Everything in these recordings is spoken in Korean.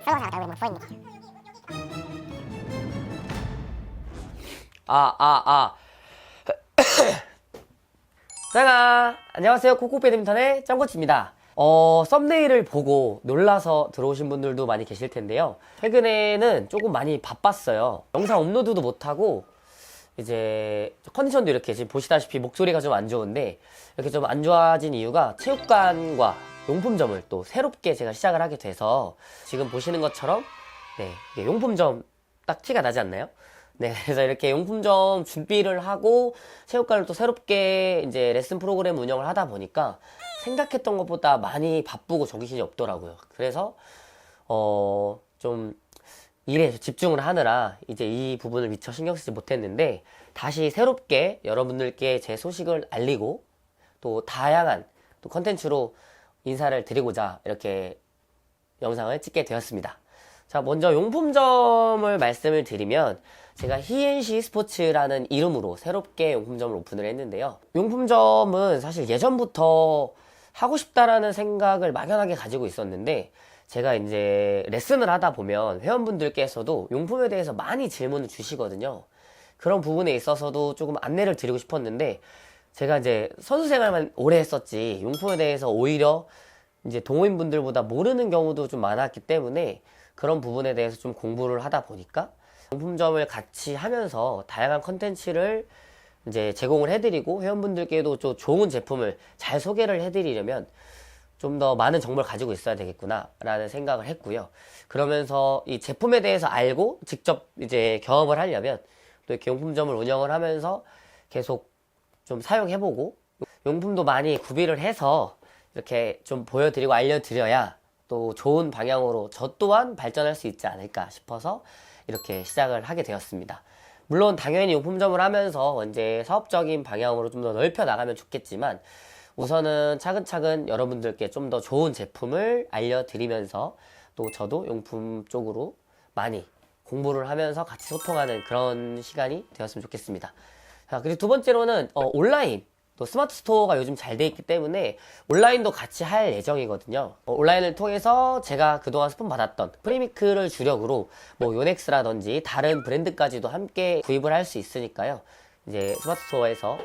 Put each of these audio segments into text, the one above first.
그런 거 우리 뭐 보입니다. 짱아, 안녕하세요. 코코 배드민턴의 짱코치입니다. 썸네일을 보고 놀라서 들어오신 분들도 많이 계실 텐데요. 최근에는 조금 많이 바빴어요. 영상 업로드도 못하고 이제 컨디션도 이렇게 지금 보시다시피 목소리가 좀 안 좋은데, 이렇게 좀 안 좋아진 이유가 체육관과 용품점을 또 새롭게 제가 시작을 하게 돼서, 지금 보시는 것처럼 이게 용품점 딱 티가 나지 않나요? 네, 그래서 이렇게 용품점 준비를 하고 체육관을 또 새롭게 이제 레슨 프로그램 운영을 하다 보니까 생각했던 것보다 많이 바쁘고 정신이 없더라고요. 그래서 좀 일에 집중을 하느라 이제 이 부분을 미처 신경 쓰지 못했는데, 다시 새롭게 여러분들께 제 소식을 알리고 또 다양한 또 컨텐츠로 인사를 드리고자 이렇게 영상을 찍게 되었습니다. 자, 먼저 용품점을 말씀을 드리면, 제가 히엔시 스포츠라는 이름으로 새롭게 용품점을 오픈을 했는데요. 용품점은 사실 예전부터 하고 싶다라는 생각을 막연하게 가지고 있었는데, 제가 이제 레슨을 하다 보면 회원분들께서도 용품에 대해서 많이 질문을 주시거든요. 그런 부분에 있어서도 조금 안내를 드리고 싶었는데, 제가 이제 선수 생활만 오래 했었지 용품에 대해서 오히려 이제 동호인분들보다 모르는 경우도 좀 많았기 때문에, 그런 부분에 대해서 좀 공부를 하다 보니까 용품점을 같이 하면서 다양한 컨텐츠를 이제 제공을 해드리고 회원분들께도 좀 좋은 제품을 잘 소개를 해드리려면 좀 더 많은 정보를 가지고 있어야 되겠구나 라는 생각을 했고요. 그러면서 이 제품에 대해서 알고 직접 이제 경험을 하려면 또 이렇게 용품점을 운영을 하면서 계속 좀 사용해보고 용품도 많이 구비를 해서 이렇게 좀 보여드리고 알려드려야 또 좋은 방향으로 저 또한 발전할 수 있지 않을까 싶어서 이렇게 시작을 하게 되었습니다. 물론 당연히 용품점을 하면서 이제 사업적인 방향으로 좀 더 넓혀 나가면 좋겠지만, 우선은 차근차근 여러분들께 좀 더 좋은 제품을 알려드리면서 또 저도 용품 쪽으로 많이 공부를 하면서 같이 소통하는 그런 시간이 되었으면 좋겠습니다. 자, 그리고 두 번째로는 온라인, 또 스마트 스토어가 요즘 잘 돼 있기 때문에 온라인도 같이 할 예정이거든요. 온라인을 통해서 제가 그동안 스폰 받았던 프리미크를 주력으로 뭐 요넥스라든지 다른 브랜드까지도 함께 구입을 할 수 있으니까요. 이제 스마트 스토어에서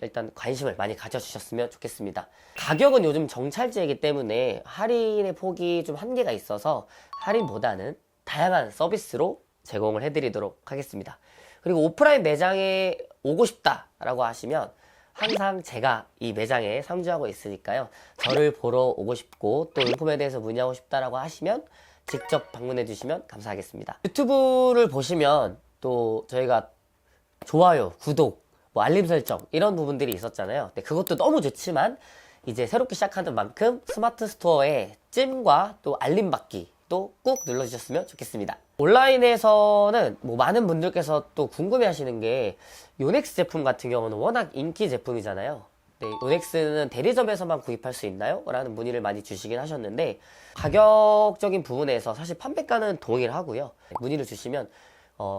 일단 관심을 많이 가져주셨으면 좋겠습니다. 가격은 요즘 정찰제이기 때문에 할인의 폭이 좀 한계가 있어서 할인보다는 다양한 서비스로 제공을 해드리도록 하겠습니다. 그리고 오프라인 매장에 오고 싶다라고 하시면 항상 제가 이 매장에 상주하고 있으니까요. 저를 보러 오고 싶고 또 용품에 대해서 문의하고 싶다라고 하시면 직접 방문해 주시면 감사하겠습니다. 유튜브를 보시면 또 저희가 좋아요, 구독, 뭐 알림 설정 이런 부분들이 있었잖아요. 근데 그것도 너무 좋지만 이제 새롭게 시작하는 만큼 스마트 스토어에 찜과 또 알림 받기도 꾹 눌러주셨으면 좋겠습니다. 온라인에서는 뭐 많은 분들께서 또 궁금해 하시는 게, 요넥스 제품 같은 경우는 워낙 인기 제품이잖아요. 네, 요넥스는 대리점에서만 구입할 수 있나요? 라는 문의를 많이 주시긴 하셨는데, 가격적인 부분에서 사실 판매가는 동일하고요. 문의를 주시면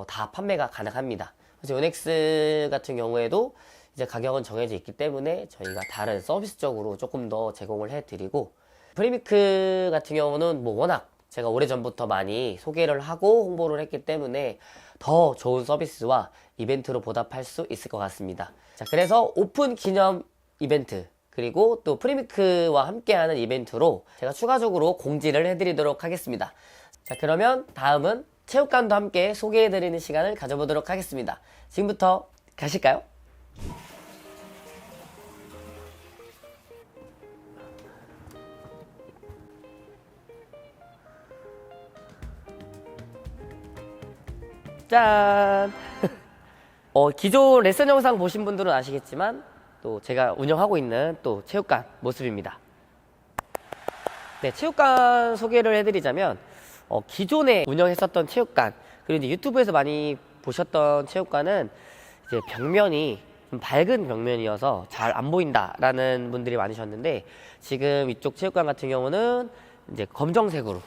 다 판매가 가능합니다. 그래서 요넥스 같은 경우에도 이제 가격은 정해져 있기 때문에 저희가 다른 서비스적으로 조금 더 제공을 해드리고, 프리미크 같은 경우는 뭐 워낙 제가 오래전부터 많이 소개를 하고 홍보를 했기 때문에 더 좋은 서비스와 이벤트로 보답할 수 있을 것 같습니다. 자, 그래서 오픈 기념 이벤트 그리고 또 프리미크와 함께하는 이벤트로 제가 추가적으로 공지를 해드리도록 하겠습니다. 자, 그러면 다음은 체육관도 함께 소개해드리는 시간을 가져보도록 하겠습니다. 지금부터 가실까요? 짠! 기존 레슨 영상 보신 분들은 아시겠지만 또 제가 운영하고 있는 또 체육관 모습입니다. 네, 체육관 소개를 해드리자면 기존에 운영했었던 체육관, 그리고 이제 유튜브에서 많이 보셨던 체육관은 이제 벽면이 좀 밝은 벽면이어서 잘 안 보인다라는 분들이 많으셨는데, 지금 이쪽 체육관 같은 경우는 이제 검정색으로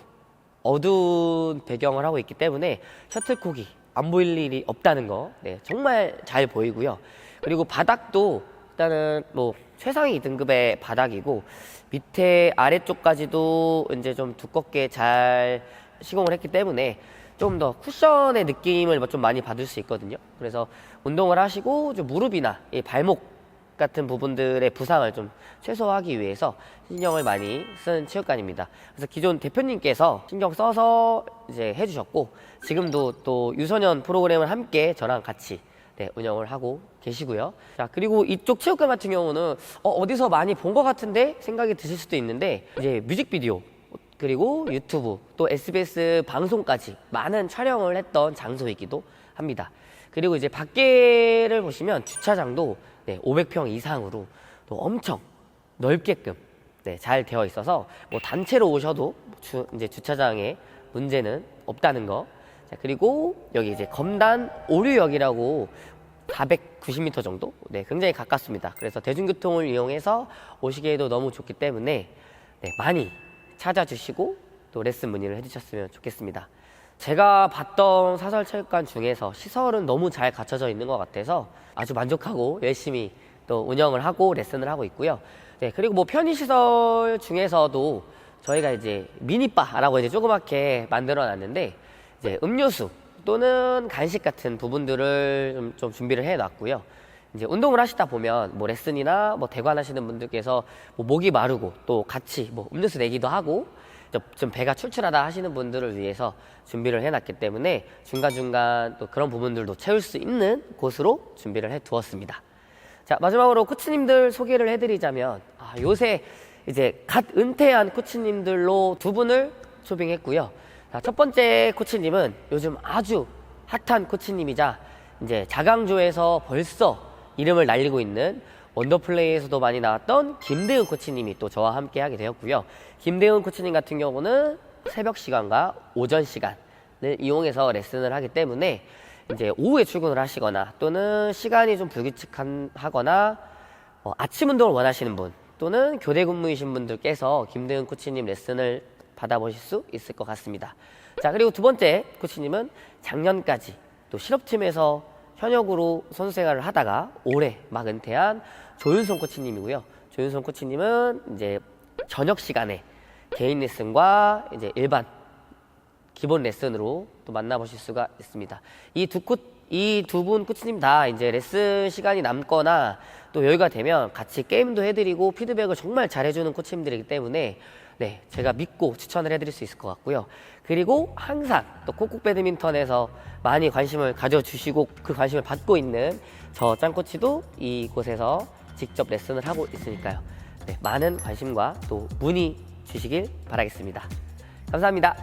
어두운 배경을 하고 있기 때문에 셔틀콕이 안 보일 일이 없다는 거, 네, 정말 잘 보이고요. 그리고 바닥도 일단은 뭐 최상위 등급의 바닥이고, 밑에 아래쪽까지도 이제 좀 두껍게 잘 시공을 했기 때문에 좀 더 쿠션의 느낌을 좀 많이 받을 수 있거든요. 그래서 운동을 하시고 좀 무릎이나 이 발목 같은 부분들의 부상을 좀 최소화하기 위해서 신경을 많이 쓴 체육관입니다. 그래서 기존 대표님께서 신경 써서 이제 해주셨고, 지금도 또 유소년 프로그램을 함께 저랑 같이 운영을 하고 계시고요. 자, 그리고 이쪽 체육관 같은 경우는 어디서 많이 본 것 같은데 생각이 드실 수도 있는데, 이제 뮤직비디오 그리고 유튜브 또 SBS 방송까지 많은 촬영을 했던 장소이기도 합니다. 그리고 이제 밖에를 보시면 주차장도 500평 이상으로 또 엄청 넓게끔 잘 되어 있어서 뭐 단체로 오셔도 이제 주차장에 문제는 없다는 거. 자, 그리고 여기 이제 검단 오류역이라고 490m 정도? 굉장히 가깝습니다. 그래서 대중교통을 이용해서 오시기에도 너무 좋기 때문에 많이 찾아주시고 또 레슨 문의를 해주셨으면 좋겠습니다. 제가 봤던 사설체육관 중에서 시설은 너무 잘 갖춰져 있는 것 같아서 아주 만족하고 열심히 또 운영을 하고 레슨을 하고 있고요. 그리고 뭐 편의시설 중에서도 저희가 이제 미니바라고 이제 조그맣게 만들어 놨는데, 이제 음료수 또는 간식 같은 부분들을 좀 준비를 해 놨고요. 이제 운동을 하시다 보면 뭐 레슨이나 뭐 대관하시는 분들께서 뭐 목이 마르고 또 같이 뭐 음료수 내기도 하고 좀 배가 출출하다 하시는 분들을 위해서 준비를 해놨기 때문에 중간중간 또 그런 부분들도 채울 수 있는 곳으로 준비를 해 두었습니다. 자, 마지막으로 코치님들 소개를 해드리자면, 요새 이제 갓 은퇴한 코치님들로 두 분을 초빙했고요. 자, 첫 번째 코치님은 요즘 아주 핫한 코치님이자 이제 자강조에서 벌써 이름을 날리고 있는 원더플레이에서도 많이 나왔던 김대훈 코치님이 또 저와 함께 하게 되었고요. 김대훈 코치님 같은 경우는 새벽 시간과 오전 시간을 이용해서 레슨을 하기 때문에 이제 오후에 출근을 하시거나 또는 시간이 좀 불규칙하거나 아침 운동을 원하시는 분 또는 교대 근무이신 분들께서 김대훈 코치님 레슨을 받아보실 수 있을 것 같습니다. 자, 그리고 두 번째 코치님은 작년까지 또 실업팀에서 현역으로 선수 생활을 하다가 올해 막 은퇴한 조윤성 코치님이고요. 조윤성 코치님은 이제 저녁 시간에 개인 레슨과 이제 일반 기본 레슨으로 또 만나보실 수가 있습니다. 이 두 분 코치님 다 이제 레슨 시간이 남거나 또 여유가 되면 같이 게임도 해드리고 피드백을 정말 잘해주는 코치님들이기 때문에 제가 믿고 추천을 해드릴 수 있을 것 같고요. 그리고 항상 또 콕콕 배드민턴에서 많이 관심을 가져주시고 그 관심을 받고 있는 저 짱코치도 이곳에서 직접 레슨을 하고 있으니까요. 많은 관심과 또 문의 주시길 바라겠습니다. 감사합니다.